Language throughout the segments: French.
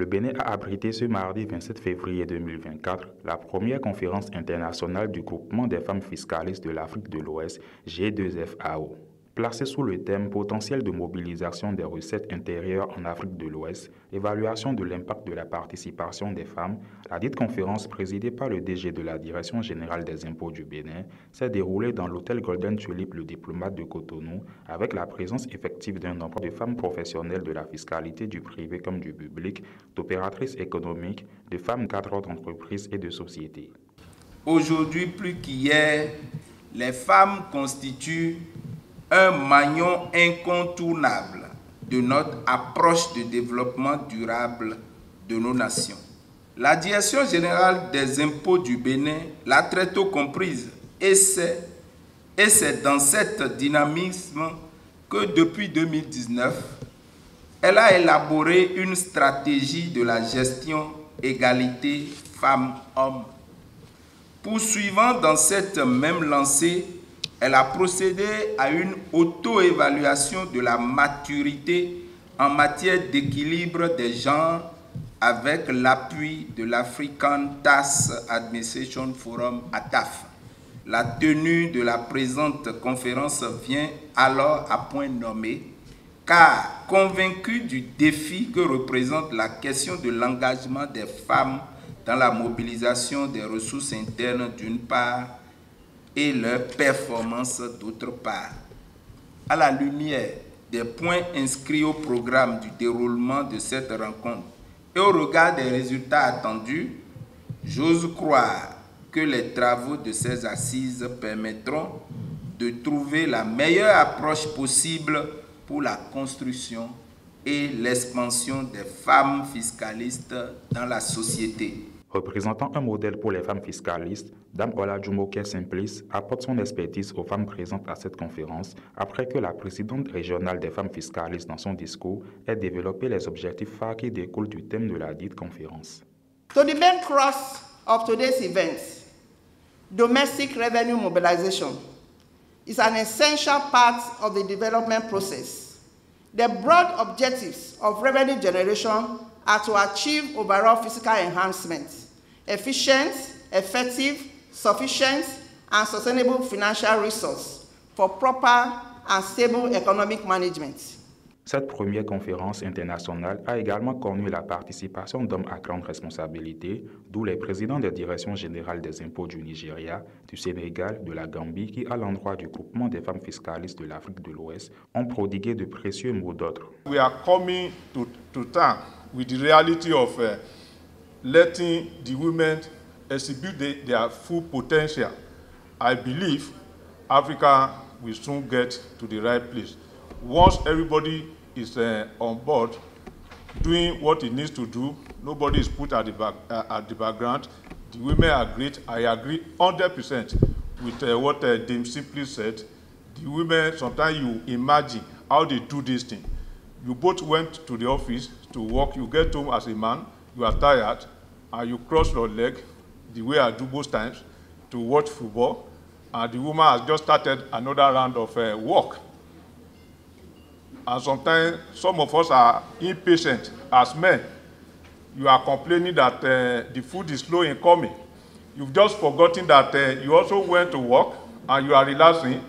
Le Bénin a abrité ce mardi 27 février 2024 la première conférence internationale du Groupement des femmes fiscalistes de l'Afrique de l'Ouest, G2FAO. Placée sous le thème Potentiel de mobilisation des recettes intérieures en Afrique de l'Ouest, évaluation de l'impact de la participation des femmes, la dite conférence présidée par le DG de la Direction générale des impôts du Bénin s'est déroulée dans l'hôtel Golden Tulip Le Diplomate de Cotonou avec la présence effective d'un nombre de femmes professionnelles de la fiscalité du privé comme du public, d'opératrices économiques, de femmes cadres d'entreprises et de sociétés. Aujourd'hui plus qu'hier, les femmes constituent un maillon incontournable de notre approche de développement durable de nos nations. La Direction générale des impôts du Bénin l'a très tôt comprise et c'est dans cet dynamisme que depuis 2019, elle a élaboré une stratégie de la gestion égalité femmes-hommes. Poursuivant dans cette même lancée, elle a procédé à une auto-évaluation de la maturité en matière d'équilibre des genres avec l'appui de l'African Tax Administration Forum (ATAF). La tenue de la présente conférence vient alors à point nommé, car convaincu du défi que représente la question de l'engagement des femmes dans la mobilisation des ressources internes d'une part et leur performance d'autre part. À la lumière des points inscrits au programme du déroulement de cette rencontre et au regard des résultats attendus, j'ose croire que les travaux de ces assises permettront de trouver la meilleure approche possible pour la construction et l'expansion des femmes fiscalistes dans la société. Représentant un modèle pour les femmes fiscalistes, Dame Ola Jumoke Simplice apporte son expertise aux femmes présentes à cette conférence après que la présidente régionale des femmes fiscalistes dans son discours ait développé les objectifs phares qui découlent du thème de la dite conférence. To the main thrust of today's events, domestic revenue mobilization is an essential part of the development process. The broad objectives of revenue generation are to achieve overall fiscal enhancement, efficient, effective, sufficient, and sustainable financial resource for proper and stable economic management. Cette première conférence internationale a également connu la participation d'hommes à grande responsabilité, d'où les présidents des directions générales des impôts du Nigeria, du Sénégal, de la Gambie, qui, à l'endroit du groupement des femmes fiscalistes de l'Afrique de l'Ouest, ont prodigué de précieux mots d'ordre. We are coming to terms with the reality of letting the women exhibit their full potential. I believe Africa will soon get to the right place. Once everybody is on board, doing what it needs to do, nobody is put at the background. The women are great. I agree 100% with what Dame Simply said. The women, sometimes you imagine how they do this thing. You both went to the office to work, you get home as a man, you are tired, and you cross your leg, the way I do most times, to watch football, and the woman has just started another round of work. And sometimes some of us are impatient as men. You are complaining that the food is slow in coming. You've just forgotten that you also went to work and you are relaxing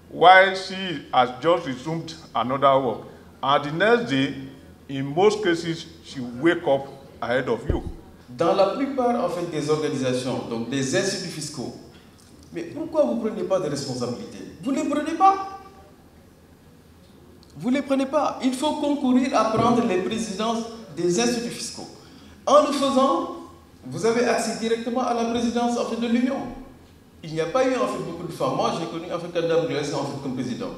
while she has just resumed another work. And the next day, in most cases, she wake up ahead of you. Dans la plupart en fait, des organisations, donc des instituts fiscaux, mais pourquoi vous ne prenez pas de responsabilités? Vous ne les prenez pas. Vous ne les prenez pas. Il faut concourir à prendre les présidences des instituts fiscaux. En le faisant, vous avez accès directement à la présidence en fait, de l'Union. Il n'y a pas eu en fait, beaucoup de femmes. Moi, j'ai connu en fait, Kadam Glaise en fait, comme président.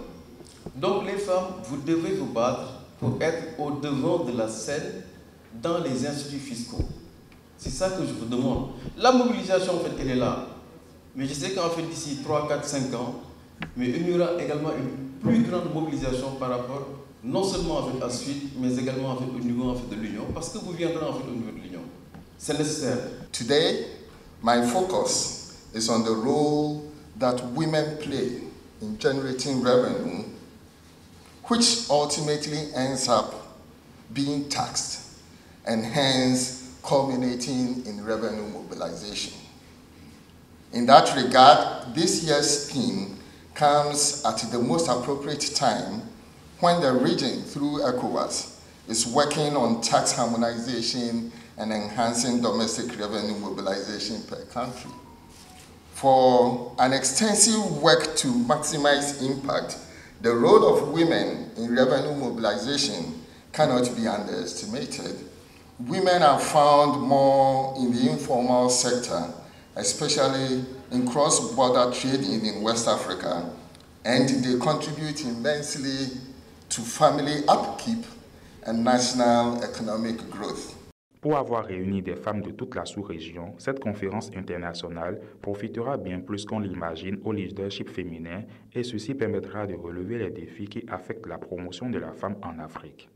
Donc les femmes, vous devez vous battre pour être au devant de la scène dans les instituts fiscaux. C'est ça que je vous demande. La mobilisation, en fait, elle est là. Mais je sais qu'en fait, d'ici 3, 4, 5 ans, mais il y aura également une plus grande mobilisation par rapport, non seulement en fait, à suite, mais également en fait, au niveau en fait, de l'Union, parce que vous viendrez en fait, au niveau de l'Union. C'est nécessaire. Today, my focus is on the role that women play in generating revenue, which ultimately ends up being taxed and hence culminating in revenue mobilization. In that regard, this year's theme comes at the most appropriate time when the region, through ECOWAS, is working on tax harmonization and enhancing domestic revenue mobilization per country. For an extensive work to maximize impact, the role of women in revenue mobilization cannot be underestimated. Women are found more in the informal sector, especially in cross-border trading in West Africa, and they contribute immensely to family upkeep and national economic growth. Pour avoir réuni des femmes de toute la sous-région, cette conférence internationale profitera bien plus qu'on l'imagine au leadership féminin et ceci permettra de relever les défis qui affectent la promotion de la femme en Afrique.